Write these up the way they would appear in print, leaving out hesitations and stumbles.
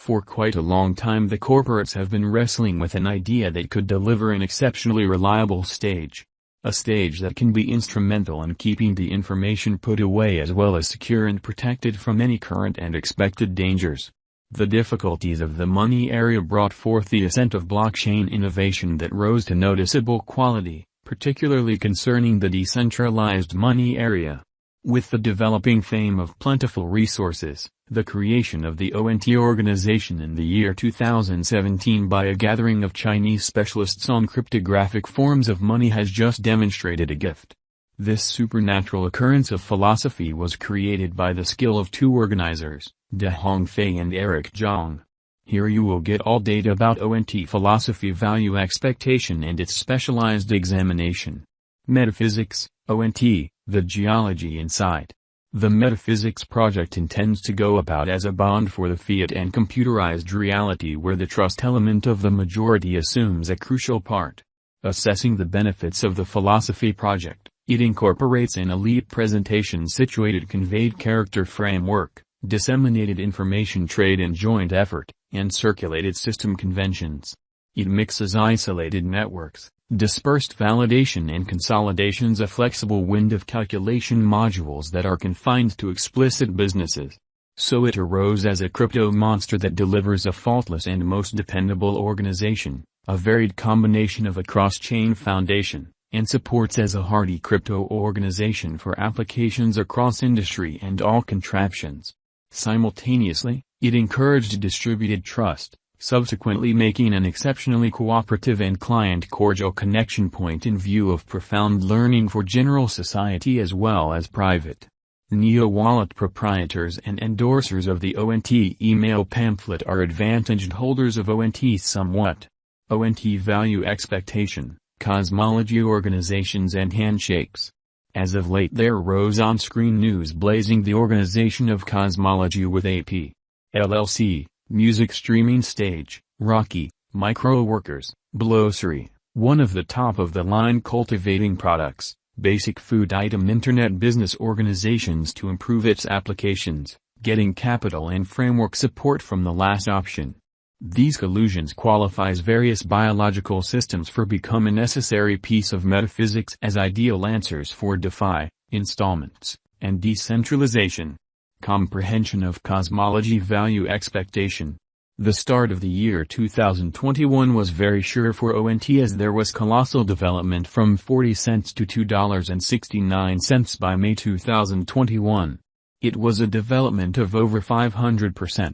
For quite a long time the corporates have been wrestling with an idea that could deliver an exceptionally reliable stage. A stage that can be instrumental in keeping the information put away as well as secure and protected from any current and expected dangers. The difficulties of the money area brought forth the ascent of blockchain innovation that rose to noticeable quality, particularly concerning the decentralized money area. With the developing fame of plentiful resources, the creation of the ONT organization in the year 2017 by a gathering of Chinese specialists on cryptographic forms of money has just demonstrated a gift. This supernatural occurrence of philosophy was created by the skill of two organizers, De Hongfei and Eric Zhang. Here you will get all data about ONT philosophy value expectation and its specialized examination. Metaphysics, ONT, the geology inside. The Metaphysics project intends to go about as a bond for the fiat and computerized reality where the trust element of the majority assumes a crucial part. Assessing the benefits of the philosophy project, it incorporates an elite presentation situated conveyed character framework, disseminated information trade and joint effort, and circulated system conventions. It mixes isolated networks, dispersed validation and consolidations, a flexible wind of calculation modules that are confined to explicit businesses. So it arose as a crypto monster that delivers a faultless and most dependable organization, a varied combination of a cross-chain foundation, and supports as a hardy crypto organization for applications across industry and all contraptions. Simultaneously, it encouraged distributed trust, subsequently making an exceptionally cooperative and client-cordial connection point in view of profound learning for general society as well as private. Neo-wallet proprietors and endorsers of the ONT email pamphlet are advantaged holders of ONT somewhat. ONT value expectation, cosmology organizations and handshakes. As of late there rose on-screen news blazing the organization of cosmology with AP. LLC. Music streaming stage, Rocky, micro-workers, Blocery, one of the top-of-the-line cultivating products, basic food item internet business organizations to improve its applications, getting capital and framework support from the last option. These collusions qualifies various biological systems for become a necessary piece of metaphysics as ideal answers for DeFi, installments, and decentralization. Comprehension of cosmology value expectation. The start of the year 2021 was very sure for ONT as there was colossal development from 40 cents to $2.69 by May 2021. It was a development of over 500%.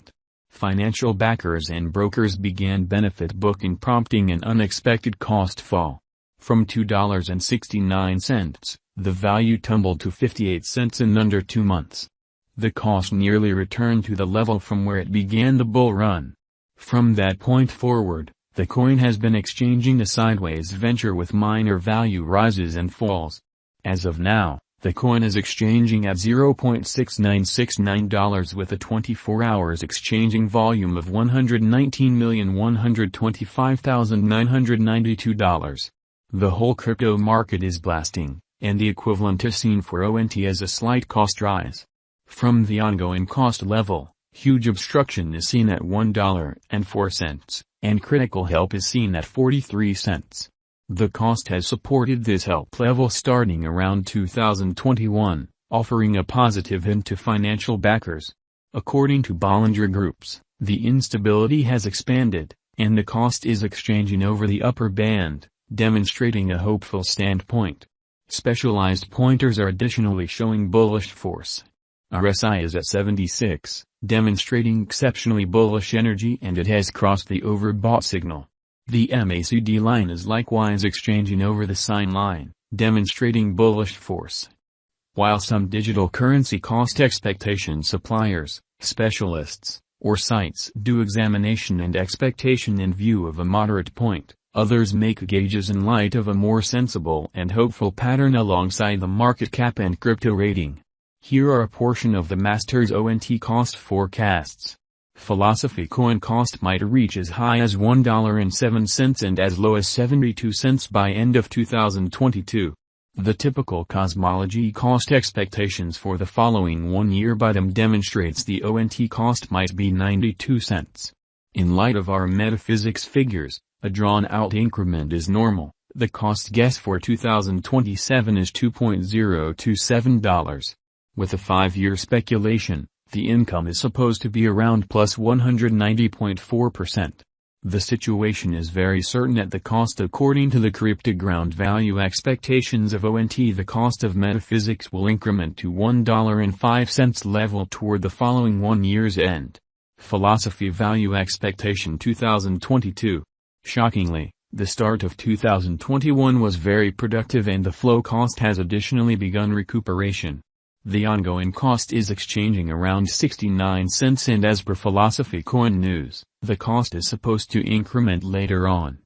Financial backers and brokers began benefit booking, prompting an unexpected cost fall. From $2.69, the value tumbled to 58 cents in under 2 months. The cost nearly returned to the level from where it began the bull run. From that point forward, the coin has been exchanging a sideways venture with minor value rises and falls. As of now, the coin is exchanging at $0.6969 with a 24 hours exchanging volume of $119,125,992. The whole crypto market is blasting, and the equivalent is seen for ONT as a slight cost rise. From the ongoing cost level, huge obstruction is seen at $1.04, and critical help is seen at 43 cents. The cost has supported this help level starting around 2021, offering a positive hint to financial backers. According to Bollinger Groups, the instability has expanded, and the cost is exchanging over the upper band, demonstrating a hopeful standpoint. Specialized pointers are additionally showing bullish force. RSI is at 76, demonstrating exceptionally bullish energy, and it has crossed the overbought signal. The MACD line is likewise exchanging over the sine line, demonstrating bullish force. While some digital currency cost expectation suppliers, specialists, or sites do examination and expectation in view of a moderate point, others make gauges in light of a more sensible and hopeful pattern alongside the market cap and crypto rating. Here are a portion of the master's ONT cost forecasts. Philosophy coin cost might reach as high as $1.07 and as low as 72 cents by end of 2022. The typical cosmology cost expectations for the following 1 year by them demonstrates the ONT cost might be 92 cents. In light of our metaphysics figures, a drawn-out increment is normal. The cost guess for 2027 is $2.027. With a 5-year speculation, the income is supposed to be around plus 190.4%. The situation is very certain at the cost. According to the cryptoground value expectations of ONT, the cost of metaphysics will increment to $1.05 level toward the following 1 year's end. Philosophy value expectation 2022. Shockingly, the start of 2021 was very productive and the flow cost has additionally begun recuperation. The ongoing cost is exchanging around 69 cents, and as per Philosophy Coin News, the cost is supposed to increment later on.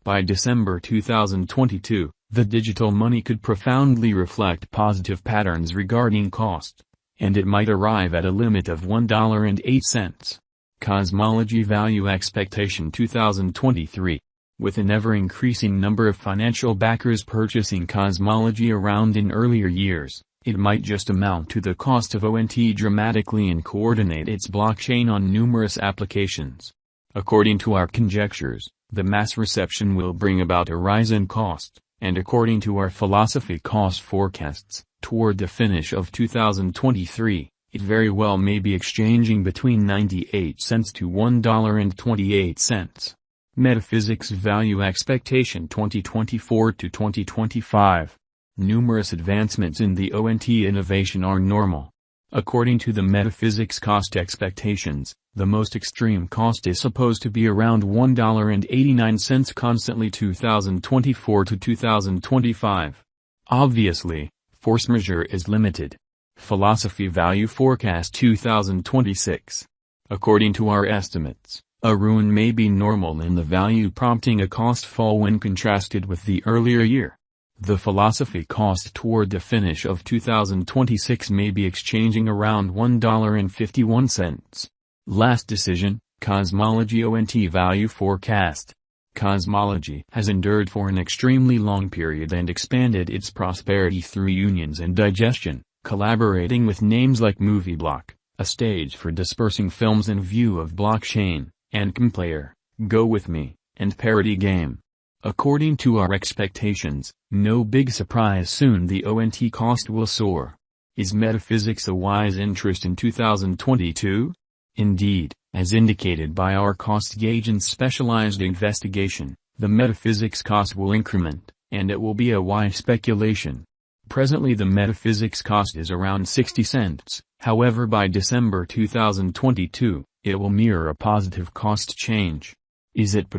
By December 2022, the digital money could profoundly reflect positive patterns regarding cost, and it might arrive at a limit of $1.08. Cosmology value expectation 2023. With an ever-increasing number of financial backers purchasing Cosmology around in earlier years, it might just amount to the cost of ONT dramatically and coordinate its blockchain on numerous applications. According to our conjectures, the mass reception will bring about a rise in cost, and according to our philosophy cost forecasts, toward the finish of 2023, it very well may be exchanging between 98 cents to $1.28. Metaphysics value expectation 2024 to 2025. Numerous advancements in the ONT innovation are normal. According to the metaphysics cost expectations, the most extreme cost is supposed to be around $1.89 constantly 2024 to 2025. Obviously, force majeure is limited. Philosophy value forecast 2026. According to our estimates, a ruin may be normal in the value, prompting a cost fall when contrasted with the earlier year. The philosophy cost toward the finish of 2026 may be exchanging around $1.51. Last decision, Cosmology ONT value forecast. Cosmology has endured for an extremely long period and expanded its prosperity through unions and digestion, collaborating with names like MovieBlock, a stage for dispersing films in view of blockchain, and Complayer, Go With Me, and Parody Game. According to our expectations, no big surprise, soon the ONT cost will soar. Is metaphysics a wise interest in 2022? Indeed, as indicated by our cost gauge and specialized investigation, the metaphysics cost will increment, and it will be a wise speculation. Presently the metaphysics cost is around 60 cents, however by December 2022, it will mirror a positive cost change. Is it